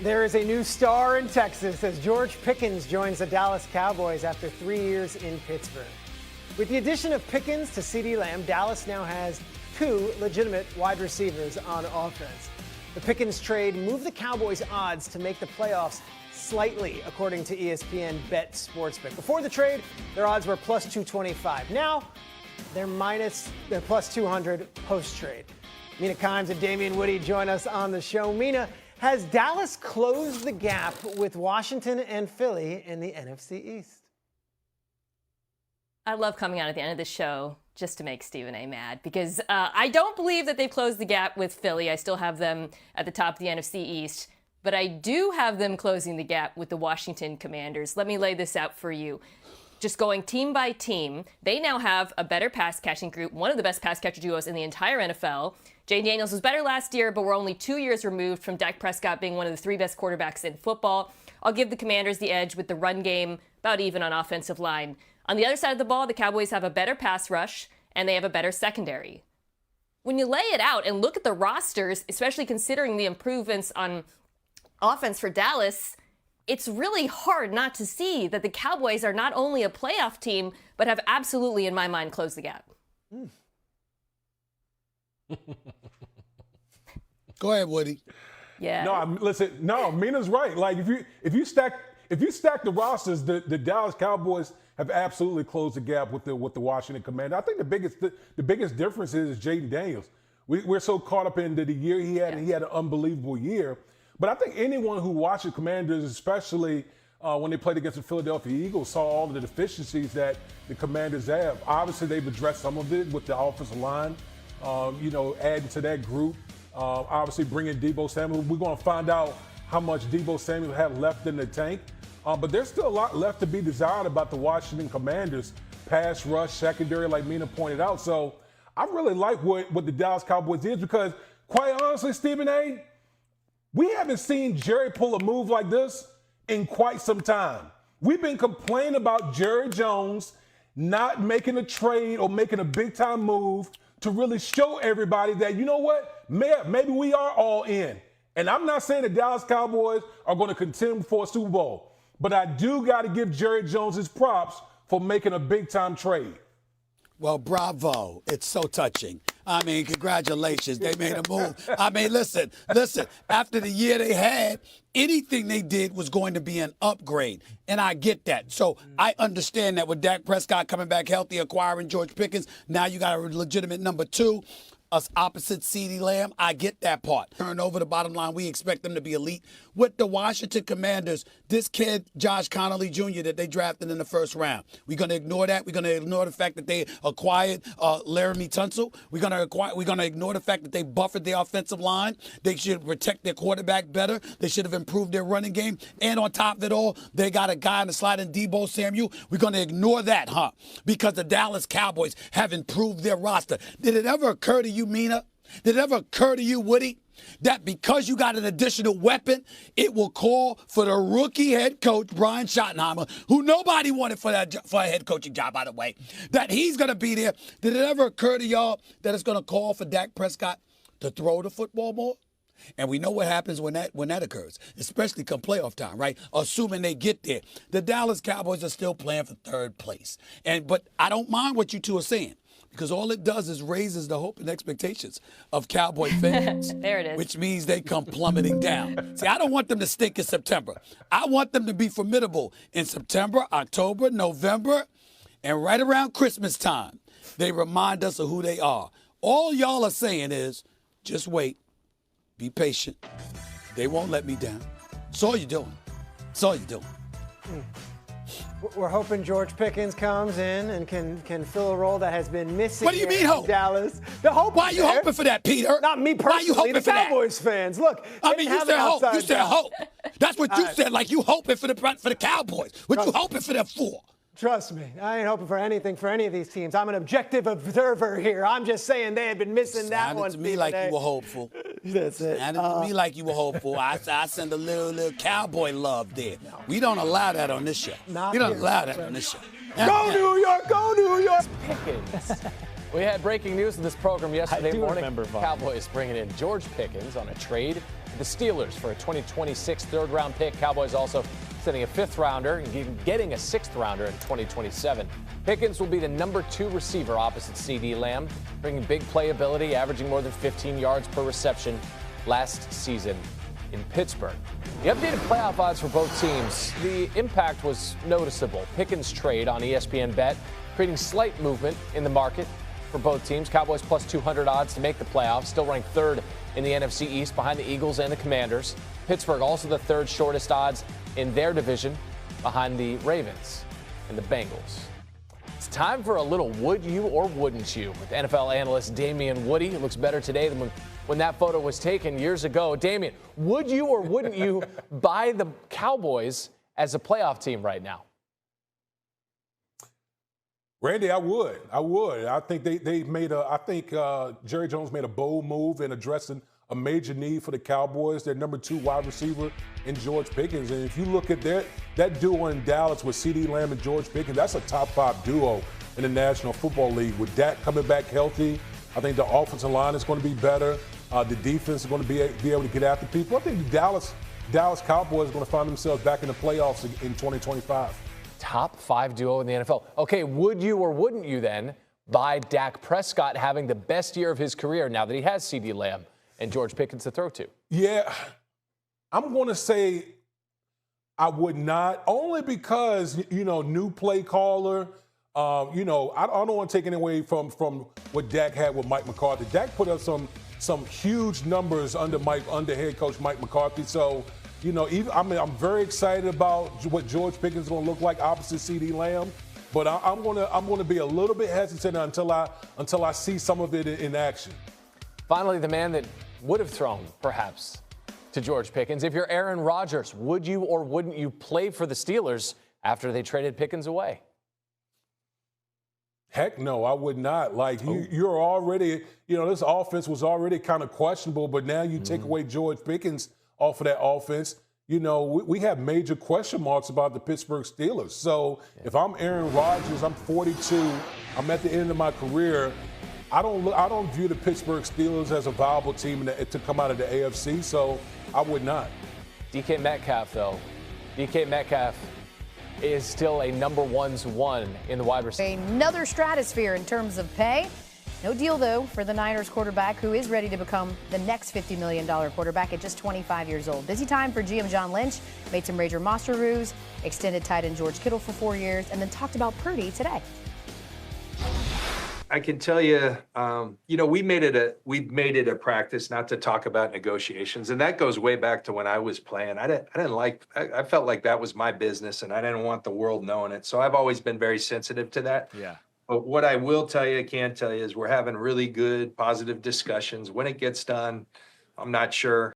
There is a new star in Texas as George Pickens joins the Dallas Cowboys after 3 years in Pittsburgh. With the addition of Pickens to CeeDee Lamb, Dallas now has 2 legitimate wide receivers on offense. The Pickens trade moved the Cowboys' odds to make the playoffs slightly, according to ESPN Bet Sportsbook. Before the trade, their odds were plus 225. Now, they're plus 200 post-trade. Mina Kimes and Damian Woody join us on the show. Mina, has Dallas closed the gap with Washington and Philly in the NFC East? I love coming out at the end of the show just to make Stephen A. mad because I don't believe that they've closed the gap with Philly. I still have them at the top of the NFC East, but I do have them closing the gap with the Washington Commanders. Let me lay this out for you. Just going team by team, they now have a better pass catching group, one of the best pass catcher duos in the entire NFL. Jayden Daniels was better last year, but we're only 2 years removed from Dak Prescott being one of the 3 best quarterbacks in football. I'll give the Commanders the edge with the run game, about even on offensive line. On the other side of the ball, the Cowboys have a better pass rush, and they have a better secondary. When you lay it out and look at the rosters, especially considering the improvements on offense for Dallas, it's really hard not to see that the Cowboys are not only a playoff team, but have absolutely, in my mind, closed the gap. Go ahead, Woody. Yeah. No, Mina's right. Like if you stack the rosters, the Dallas Cowboys have absolutely closed the gap with the Washington Commanders. I think the biggest difference is Jayden Daniels. We're so caught up into the year he had, and he had an unbelievable year. But I think anyone who watched the Commanders, especially when they played against the Philadelphia Eagles, saw all of the deficiencies that the Commanders have. Obviously, they've addressed some of it with the offensive line, adding to that group. Obviously, bringing Deebo Samuel. We're going to find out how much Deebo Samuel have left in the tank. But there's still a lot left to be desired about the Washington Commanders. Pass rush, secondary, like Mina pointed out. So I really like what the Dallas Cowboys is because, quite honestly, Stephen A., we haven't seen Jerry pull a move like this in quite some time. We've been complaining about Jerry Jones not making a trade or making a big-time move to really show everybody that, you know what, maybe we are all in. And I'm not saying the Dallas Cowboys are going to contend for a Super Bowl, but I do got to give Jerry Jones his props for making a big-time trade. Well, bravo. It's so touching. I mean, congratulations. They made a move. I mean, listen. After the year they had, anything they did was going to be an upgrade. And I get that. So I understand that with Dak Prescott coming back healthy, acquiring George Pickens, now you got a legitimate number 2. Us opposite CeeDee Lamb, I get that part. Turn over the bottom line, we expect them to be elite. With the Washington Commanders, this kid, Josh Connolly Jr., that they drafted in the first round, we're going to ignore that. We're going to ignore the fact that they acquired Laramie Tunsil. We're going to ignore the fact that they buffered their offensive line. They should protect their quarterback better. They should have improved their running game. And on top of it all, they got a guy in the slide in Deebo Samuel. We're going to ignore that, because the Dallas Cowboys have improved their roster. Did it ever occur to you, Mina? Did it ever occur to you, Woody, that because you got an additional weapon, it will call for the rookie head coach, Brian Schottenheimer, who nobody wanted for a head coaching job, by the way, that he's going to be there? Did it ever occur to y'all that it's going to call for Dak Prescott to throw the football more? And we know what happens when that occurs, especially come playoff time, right? Assuming they get there. The Dallas Cowboys are still playing for third place. But I don't mind what you two are saying, because all it does is raises the hope and expectations of Cowboy fans. There it is. Which means they come plummeting down. See, I don't want them to stink in September. I want them to be formidable in September, October, November, and right around Christmas time. They remind us of who they are. All y'all are saying is, just wait, be patient. They won't let me down. That's all you're doing. That's all you're doing. We're hoping George Pickens comes in and can fill a role that has been missing. What do you mean hope? Dallas. The hope. Why are you hoping for that, Peter? Not me personally. Why are you hoping the for that? Cowboys fans. Look, I mean, you said hope. You said hope. That's what you said. Like you hoping for the Cowboys. What you hoping for them for? Trust me, I ain't hoping for anything for any of these teams. I'm an objective observer here. I'm just saying they had been missing that one. Sounded to me like you were hopeful. That's it. Sounded to me like you were hopeful. I send a little Cowboy love there. We don't allow that on this show. We don't allow that on this show. Go New York, go New York. Pickens. We had breaking news in this program yesterday morning. Cowboys bringing in George Pickens on a trade the Steelers for a 2026 third-round pick. Cowboys also sending a fifth-rounder and getting a sixth-rounder in 2027. Pickens will be the number 2 receiver opposite CeeDee Lamb, bringing big playability, averaging more than 15 yards per reception last season in Pittsburgh. The updated playoff odds for both teams, the impact was noticeable. Pickens trade on ESPN Bet, creating slight movement in the market for both teams. Cowboys plus 200 odds to make the playoffs, still ranked third in the NFC East behind the Eagles and the Commanders. Pittsburgh also the third shortest odds in their division behind the Ravens and the Bengals. It's time for a little would you or wouldn't you with NFL analyst Damian Woody. It looks better today than when that photo was taken years ago. Damian, would you or wouldn't you buy the Cowboys as a playoff team right now? Randy, I would. I think they made Jerry Jones made a bold move in addressing a major need for the Cowboys. Their number 2 wide receiver in George Pickens. And if you look at that duo in Dallas with CeeDee Lamb and George Pickens, that's a top 5 duo in the National Football League. With Dak coming back healthy, I think the offensive line is going to be better. The defense is going to be able to get after people. I think the Dallas Cowboys are going to find themselves back in the playoffs in 2025. Top 5 duo in the NFL. Okay, would you or wouldn't you then buy Dak Prescott having the best year of his career now that he has CeeDee Lamb and George Pickens to throw to? Yeah, I'm going to say I would not, only because, new play caller. I don't want to take anything away from what Dak had with Mike McCarthy. Dak put up some huge numbers under head coach Mike McCarthy. So, I'm very excited about what George Pickens is going to look like opposite CeeDee Lamb. But I'm going to be a little bit hesitant until I see some of it in action. Finally, the man that would have thrown, perhaps, to George Pickens. If you're Aaron Rodgers, would you or wouldn't you play for the Steelers after they traded Pickens away? Heck no, I would not. You're already, this offense was already kind of questionable, but now you take away George Pickens off of that offense. We have major question marks about the Pittsburgh Steelers. So if I'm Aaron Rodgers, I'm 42, I'm at the end of my career. I don't view the Pittsburgh Steelers as a viable team to come out of the AFC, so I would not. DK Metcalf, though. DK Metcalf is still a number 1 in the wide receiver. Another stratosphere in terms of pay. No deal, though, for the Niners quarterback, who is ready to become the next $50 million quarterback at just 25 years old. Busy time for GM John Lynch. Made some major roos, extended tight end George Kittle for 4 years, and then talked about Purdy today. I can tell you, we made it a practice not to talk about negotiations, and that goes way back to when I was playing. I felt like that was my business, and I didn't want the world knowing it. So I've always been very sensitive to that. Yeah. But what I can tell you is we're having really good, positive discussions. When it gets done, I'm not sure.